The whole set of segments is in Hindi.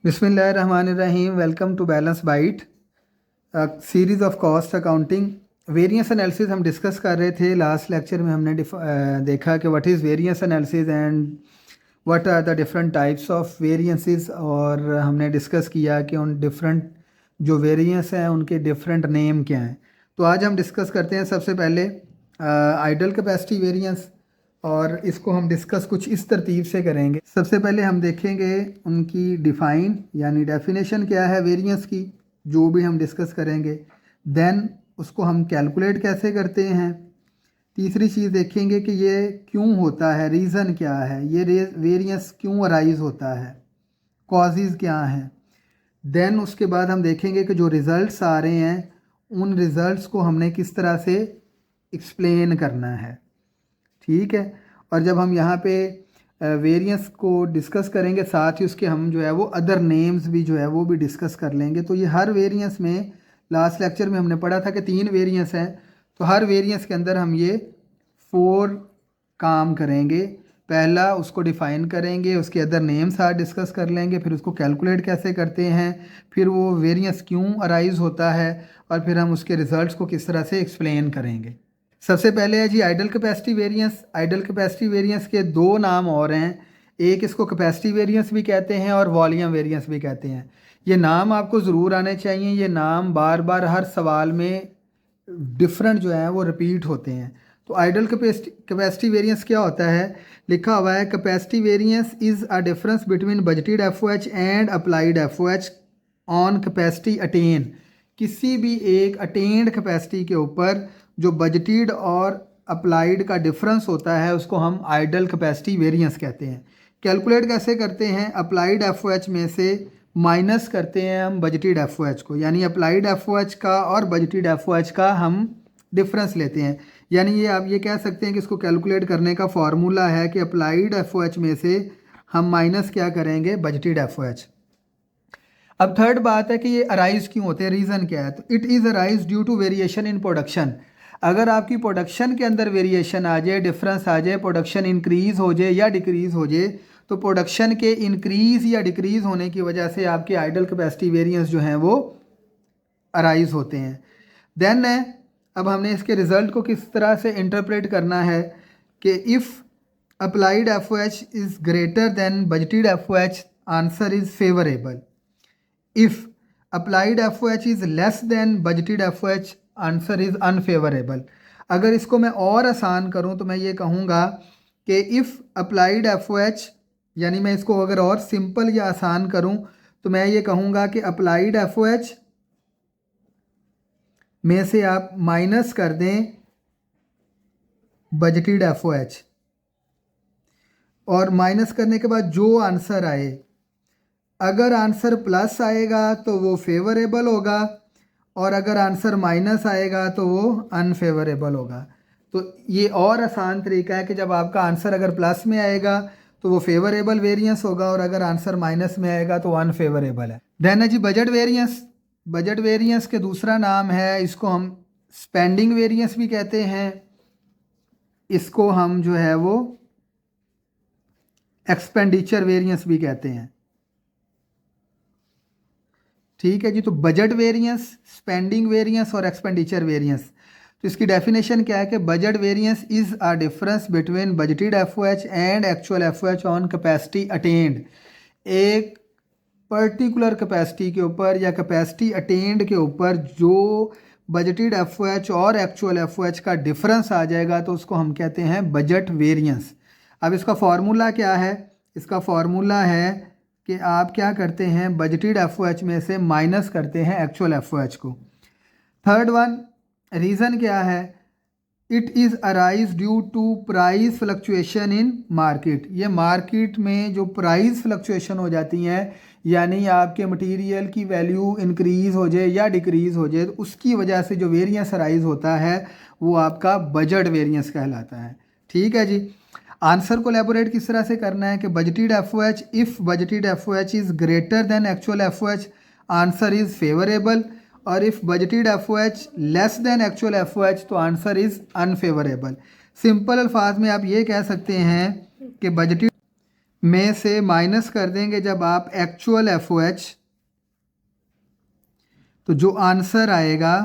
बिस्मिल्लाहिर्रहमानिर्रहीम। Welcome to balance bite, series of cost accounting. Variance analysis हम डिस्कस कर रहे थे। लास्ट लेक्चर में हमने देखा कि what is variance analysis and what are the different types of variances, और हमने डिस्कस किया कि उन डिफरेंट जो वेरिएंस हैं उनके डिफरेंट नेम क्या हैं। तो आज हम डिस्कस करते हैं सबसे पहले आइडल कैपेसिटी वेरिएंस, और इसको हम डिस्कस कुछ इस तरतीब से करेंगे। सबसे पहले हम देखेंगे उनकी डिफ़ाइन यानी डेफिनेशन क्या है वेरिएंस की, जो भी हम डिस्कस करेंगे। देन उसको हम कैलकुलेट कैसे करते हैं। तीसरी चीज़ देखेंगे कि ये क्यों होता है, रीज़न क्या है, ये वेरिएंस क्यों अराइज होता है, कॉजेज़ क्या हैं। देन उसके बाद हम देखेंगे कि जो रिज़ल्ट्स आ रहे हैं उन रिज़ल्ट्स को हमने किस तरह से एक्सप्लेन करना है। ठीक है। और जब हम यहाँ पे वेरिएंस को डिस्कस करेंगे, साथ ही उसके हम जो है वो अदर नेम्स भी जो है वो भी डिस्कस कर लेंगे। तो ये हर वेरिएंस में, लास्ट लेक्चर में हमने पढ़ा था कि 3 वेरिएंस हैं, तो हर वेरिएंस के अंदर हम ये 4 काम करेंगे। पहला उसको डिफ़ाइन करेंगे, उसके अदर नेम्स आज डिस्कस कर लेंगे, फिर उसको कैलकुलेट कैसे करते हैं, फिर वो वेरिएंस क्यों अराइज होता है, और फिर हम उसके रिज़ल्ट्स को किस तरह से एक्सप्लेन करेंगे। सबसे पहले है जी idle capacity variance. Idle capacity variance के 2 नाम और हैं, एक इसको कैपेसिटी वेरिएंस भी कहते हैं और वॉल्यूम वेरिएंस भी कहते हैं। ये नाम आपको ज़रूर आने चाहिए, ये नाम बार बार हर सवाल में डिफरेंट जो है वो रिपीट होते हैं। तो आइडल कैपेसिटी वेरिएंस क्या होता है, लिखा हुआ है capacity variance is a difference between budgeted FOH and applied FOH on capacity attain. किसी भी एक अटेन्ड कैपेसिटी के ऊपर जो बजटेड और अप्लाइड का डिफरेंस होता है उसको हम आइडल कैपेसिटी वेरिएंस कहते हैं। कैलकुलेट कैसे करते हैं, अप्लाइड एफओएच में से माइनस करते हैं हम बजटेड एफओएच को, यानी अप्लाइड एफओएच का और बजटेड एफओएच का हम डिफरेंस लेते हैं। यानी ये आप ये कह सकते हैं कि इसको कैलकुलेट करने का फॉर्मूला है कि अप्लाइड एफओएच में से हम माइनस क्या करेंगे, बजटेड एफओएच। अब थर्ड बात है कि ये अराइज क्यों होते हैं, रीज़न क्या है। तो it is arise due to variation in production. अगर आपकी प्रोडक्शन के अंदर वेरिएशन आ जाए, डिफरेंस आ जाए, प्रोडक्शन इंक्रीज़ हो जाए या डिक्रीज़ हो जाए, तो प्रोडक्शन के इंक्रीज़ या डिक्रीज़ होने की वजह से आपके आइडल कैपेसिटी वेरिएंस जो हैं वो अराइज होते हैं। देन अब हमने इसके रिज़ल्ट को किस तरह से इंटरप्रेट करना है कि if applied FOH is greater then budgeted FOH, answer is favourable. If applied FOH is less than budgeted FOH, answer is unfavourable. अगर इसको मैं और आसान करूं तो मैं ये कहूँगा कि इफ़ अप्लाइड एफओएच, यानी मैं इसको अगर और सिंपल या आसान करूं तो मैं ये कहूँगा कि अप्लाइड एफओएच में से आप माइनस कर दें बजटेड एफओएच, और माइनस करने के बाद जो आंसर आए, अगर आंसर प्लस आएगा तो वो फेवरेबल होगा, और अगर आंसर माइनस आएगा तो वो अनफेवरेबल होगा। तो ये और आसान तरीका है कि जब आपका आंसर अगर प्लस में आएगा तो वो फेवरेबल वेरिएंस होगा, और अगर आंसर माइनस में आएगा तो अनफेवरेबल है। देन है जी बजट वेरिएंस। बजट वेरिएंस के दूसरा नाम है, इसको हम स्पेंडिंग वेरिएंस भी कहते हैं, इसको हम जो है वो एक्सपेंडिचर वेरिएंस भी कहते हैं। ठीक है जी। तो बजट वेरिएंस, स्पेंडिंग वेरिएंस और एक्सपेंडिचर वेरिएंस, तो इसकी डेफिनेशन क्या है कि budget variance is a difference between budgeted FOH and actual FOH on capacity attend. एक पर्टिकुलर कैपेसिटी के ऊपर या कैपेसिटी अटेन्ड के ऊपर जो बजटेड एफओएच और एक्चुअल एफओएच का डिफरेंस आ जाएगा तो उसको हम कहते हैं बजट वेरिएंस। अब इसका फॉर्मूला क्या है, इसका फॉर्मूला है कि आप क्या करते हैं, बजटेड एफओएच में से माइनस करते हैं एक्चुअल एफओएच को। थर्ड वन, रीज़न क्या है, it is arise due to price fluctuation in market. ये मार्केट में जो प्राइस फ्लक्चुएशन हो जाती हैं, यानी आपके मटेरियल की वैल्यू इंक्रीज़ हो जाए या डिक्रीज़ हो जाए, तो उसकी वजह से जो वेरिएंस अराइज होता है वो आपका बजट वेरिएंस कहलाता है। ठीक है जी। आंसर को एलैबोरेट किस तरह से करना है कि budgeted FOH, if budgeted FOH is greater than actual FOH, answer is favourable, और if budgeted FOH less than actual FOH तो आंसर इज़ अनफेवरेबल। सिंपल अल्फाज में आप ये कह सकते हैं कि बजटेड में से माइनस कर देंगे जब आप एक्चुअल FOH, तो जो आंसर आएगा,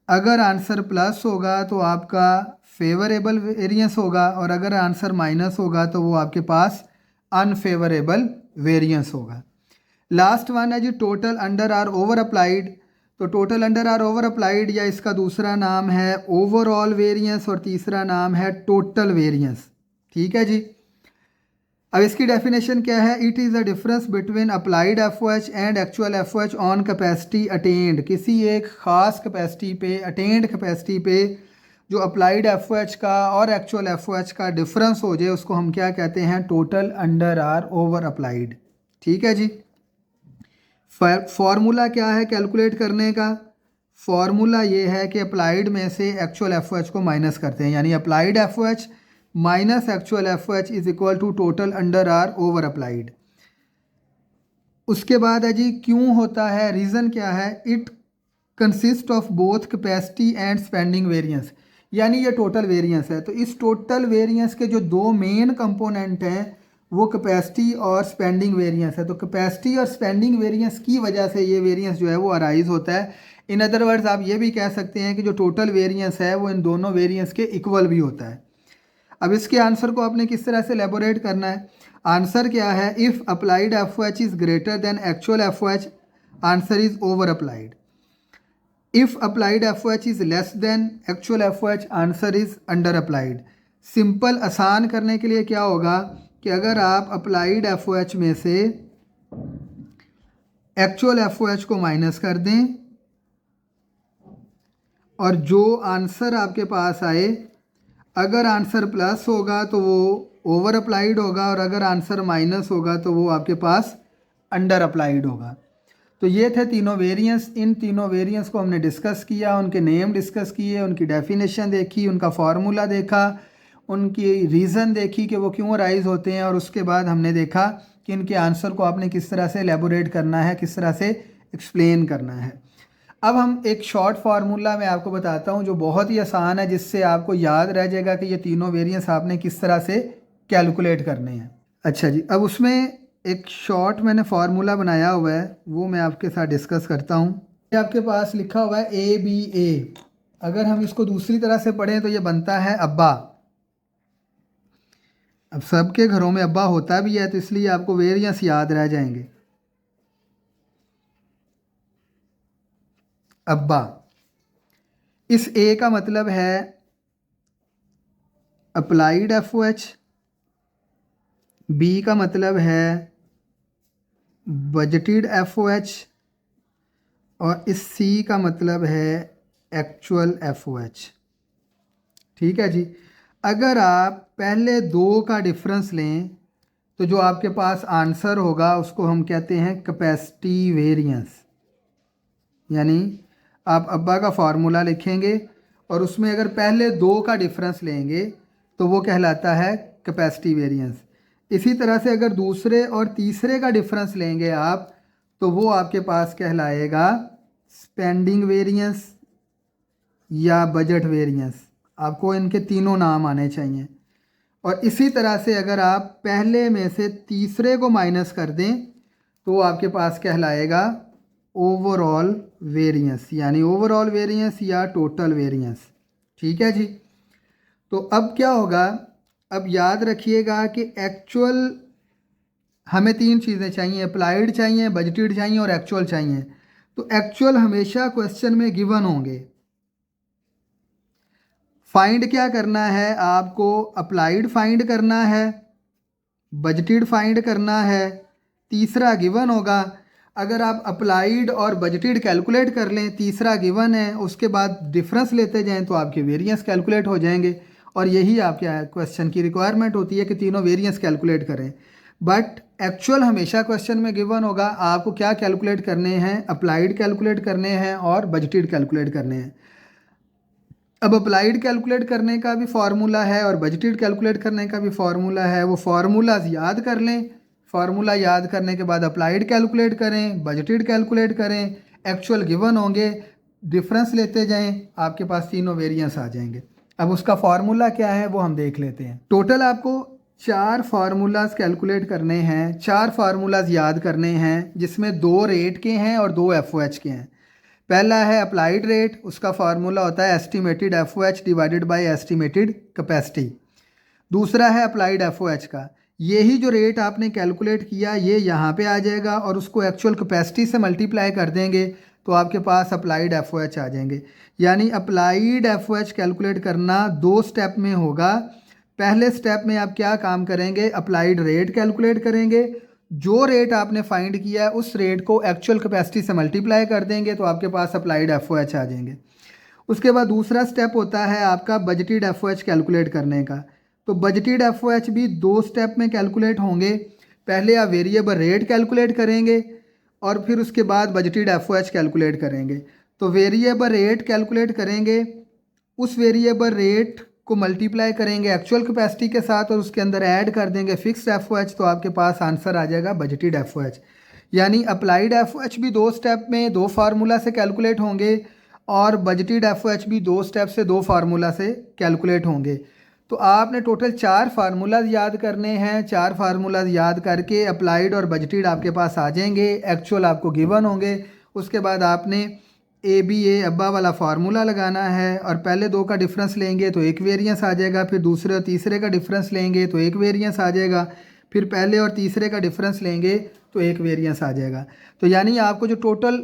अगर आंसर प्लस होगा तो आपका फेवरेबल वेरिएंस होगा, और अगर आंसर माइनस होगा तो वो आपके पास अनफेवरेबल वेरिएंस होगा। लास्ट वन है जी total under or over applied. तो total under or over applied, या इसका दूसरा नाम है ओवरऑल वेरिएंस और तीसरा नाम है टोटल वेरिएंस। ठीक है जी। अब इसकी डेफिनेशन क्या है? It is the difference between applied FOH and actual FOH on capacity attend. किसी एक ख़ास कैपेसिटी पे, अटेंड कैपेसिटी पे जो अप्लाइड FOH का और एक्चुअल FOH का डिफरेंस हो जाए, उसको हम क्या कहते हैं? Total under or over applied. ठीक है जी। फॉर्मूला क्या है कैलकुलेट करने का? फॉर्मूला ये है कि अप्लाइड में से एक्चुअल FOH को माइनस करते हैं, यानी applied FOH minus actual FOH is equal to total under or over applied. उसके बाद है जी क्यों होता है, रीज़न क्या है? It consist of both capacity and spending variance, यानी ये टोटल वेरिएंस है। तो इस टोटल वेरिएंस के जो दो मेन कंपोनेंट हैं वो कैपेसिटी और स्पेंडिंग वेरिएंस है। तो कैपेसिटी और स्पेंडिंग वेरिएंस की वजह से ये वेरिएंस जो है वो अराइज होता है। इन अदर वर्ड्स आप ये भी कह सकते हैं कि जो टोटल वेरिएंस है वो इन दोनों वेरिएंस के इक्वल भी होता है। अब इसके आंसर को आपने किस तरह से एलेबोरेट करना है? आंसर क्या है? If applied FOH is greater than actual FOH, answer is over applied. If applied FOH is less than actual FOH, answer is under applied. Simple आसान करने के लिए क्या होगा कि अगर आप अप्लाइड FOH में से एक्चुअल FOH को माइनस कर दें और जो आंसर आपके पास आए, अगर आंसर प्लस होगा तो वो ओवर अप्लाइड होगा, और अगर आंसर माइनस होगा तो वो आपके पास अंडर अप्लाइड होगा। तो ये थे तीनों वेरिएंस। इन तीनों वेरिएंस को हमने डिस्कस किया, उनके नेम डिस्कस किए, उनकी डेफिनेशन देखी, उनका फार्मूला देखा, उनकी रीज़न देखी कि वो क्यों राइज होते हैं, और उसके बाद हमने देखा कि इनके आंसर को आपने किस तरह से एलेबोरेट करना है, किस तरह से एक्सप्लेन करना है। अब हम एक शॉर्ट फार्मूला मैं आपको बताता हूँ जो बहुत ही आसान है, जिससे आपको याद रह जाएगा कि ये तीनों वेरिएंस आपने किस तरह से कैलकुलेट करने हैं। अच्छा जी, अब उसमें एक शॉर्ट मैंने फार्मूला बनाया हुआ है, वो मैं आपके साथ डिस्कस करता हूँ। ये आपके पास लिखा हुआ है ABA। अगर हम इसको दूसरी तरह से पढ़ें तो ये बनता है अब्बा। अब सबके घरों में अब्बा होता भी है, तो इसलिए आपको वेरिएंस याद रह जाएंगे। अब्बा, इस A का मतलब है अप्लाइड FOH, B का मतलब है बजटेड FOH, और इस C का मतलब है एक्चुअल FOH। ठीक है जी। अगर आप पहले दो का डिफरेंस लें तो जो आपके पास आंसर होगा उसको हम कहते हैं कैपेसिटी वेरिएंस। यानी आप अब्बा का फार्मूला लिखेंगे और उसमें अगर पहले दो का डिफरेंस लेंगे तो वो कहलाता है कैपेसिटी वेरिएंस। इसी तरह से अगर दूसरे और तीसरे का डिफरेंस लेंगे आप, तो वो आपके पास कहलाएगा स्पेंडिंग वेरिएंस या बजट वेरिएंस। आपको इनके तीनों नाम आने चाहिए। और इसी तरह से अगर आप पहले में से तीसरे को माइनस कर दें तो आपके पास कहलाएगा ओवरऑल वेरिएंस, यानी ओवरऑल वेरिएंस या टोटल वेरिएंस। ठीक है जी। तो अब क्या होगा, अब याद रखिएगा कि एक्चुअल हमें तीन चीज़ें चाहिए, अप्लाइड चाहिए, बजटेड चाहिए और एक्चुअल चाहिए। तो एक्चुअल हमेशा क्वेश्चन में गिवन होंगे। फाइंड क्या करना है आपको? अप्लाइड फाइंड करना है, बजटेड फाइंड करना है, तीसरा गिवन होगा। अगर आप अप्लाइड और बजटेड कैलकुलेट कर लें, तीसरा गिवन है, उसके बाद डिफरेंस लेते जाएं तो आपके वेरिएंस कैलकुलेट हो जाएंगे। और यही आपके क्वेश्चन की रिक्वायरमेंट होती है कि तीनों वेरिएंस कैलकुलेट करें। बट एक्चुअल हमेशा क्वेश्चन में गिवन होगा। आपको क्या कैलकुलेट करने हैं? अप्लाइड कैलकुलेट करने हैं और बजटेड कैलकुलेट करने हैं। अब अप्लाइड कैलकुलेट करने का भी फार्मूला है और बजटेड कैलकुलेट करने का भी फार्मूला है। वो फार्मूलाज याद कर लें। फार्मूला याद करने के बाद अप्लाइड कैलकुलेट करें, बजटेड कैलकुलेट करें, एक्चुअल गिवन होंगे, डिफरेंस लेते जाएं, आपके पास तीनों वेरिएंस आ जाएंगे। अब उसका फार्मूला क्या है वो हम देख लेते हैं। टोटल आपको 4 फार्मूलाज कैलकुलेट करने हैं, 4 फार्मूलाज याद करने हैं, जिसमें 2 रेट के हैं और 2 FOH के हैं। पहला है अप्लाइड रेट, उसका फार्मूला होता है estimated FOH divided by estimated capacity. दूसरा है अप्लाइड FOH का, यही जो रेट आपने कैलकुलेट किया ये यहाँ पे आ जाएगा और उसको एक्चुअल कैपेसिटी से मल्टीप्लाई कर देंगे तो आपके पास अप्लाइड FOH आ जाएंगे। यानी अप्लाइड FOH कैलकुलेट करना 2 स्टेप में होगा। पहले स्टेप में आप क्या काम करेंगे, अप्लाइड रेट कैलकुलेट करेंगे, जो रेट आपने फाइंड किया है उस रेट को एक्चुअल कैपेसिटी से मल्टीप्लाई कर देंगे तो आपके पास अप्लाइड FOH आ जाएंगे। उसके बाद दूसरा स्टेप होता है आपका बजटेड FOH कैलकुलेट करने का। तो बजटेड FOH भी 2 स्टेप में कैलकुलेट होंगे। पहले आप वेरिएबल रेट कैलकुलेट करेंगे और फिर उसके बाद बजटेड FOH कैलकुलेट करेंगे। तो वेरिएबल रेट कैलकुलेट करेंगे, उस वेरिएबल रेट को मल्टीप्लाई करेंगे एक्चुअल कैपेसिटी के साथ और उसके अंदर ऐड कर देंगे फिक्स्ड FOH, तो आपके पास आंसर आ जाएगा बजटेड FOH। यानी अप्लाइड FOH भी 2 स्टेप में 2 फार्मूला से कैलकुलेट होंगे और बजटेड FOH भी 2 स्टेप से 2 फार्मूला से कैलकुलेट होंगे। तो आपने टोटल 4 फार्मूलाज याद करने हैं। 4 फार्मूलाज याद करके अप्लाइड और बजटेड आपके पास आ जाएंगे, एक्चुअल आपको गिवन होंगे। उसके बाद आपने ABA अब्बा वाला फार्मूला लगाना है और पहले 2 का डिफरेंस लेंगे तो एक वेरिएंस आ जाएगा, फिर दूसरे और तीसरे का डिफरेंस लेंगे तो एक वेरिएंस आ जाएगा, फिर पहले और तीसरे का डिफरेंस लेंगे तो एक वेरिएंस आ जाएगा। तो यानी आपको जो टोटल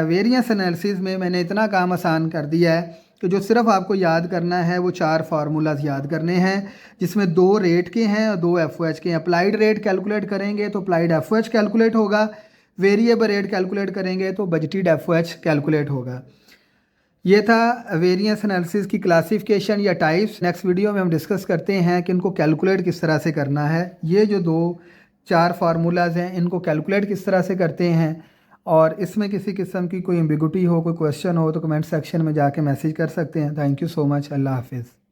वेरिएंस एनालिसिस में मैंने इतना काम आसान कर दिया है कि जो सिर्फ आपको याद करना है वो 4 फार्मूलाज याद करने हैं, जिसमें 2 रेट के हैं और 2 FOH के हैं। अप्लाइड रेट कैलकुलेट करेंगे तो अप्लाइड FOH कैलकुलेट होगा, वेरिएबल रेट कैलकुलेट करेंगे तो बजटेड FOH कैलकुलेट होगा। ये था वेरिएंस एनालिसिस की क्लासिफिकेशन या टाइप्स। नेक्स्ट वीडियो में हम डिस्कस करते हैं कि इनको कैलकुलेट किस तरह से करना है। ये जो 4 फार्मूलाज हैं इनको कैलकुलेट किस तरह से करते हैं, और इसमें किसी किस्म की कोई एम्बिगुटी हो, कोई क्वेश्चन हो तो कमेंट सेक्शन में जाके मैसेज कर सकते हैं। Thank you so much. अल्लाह हाफिज़।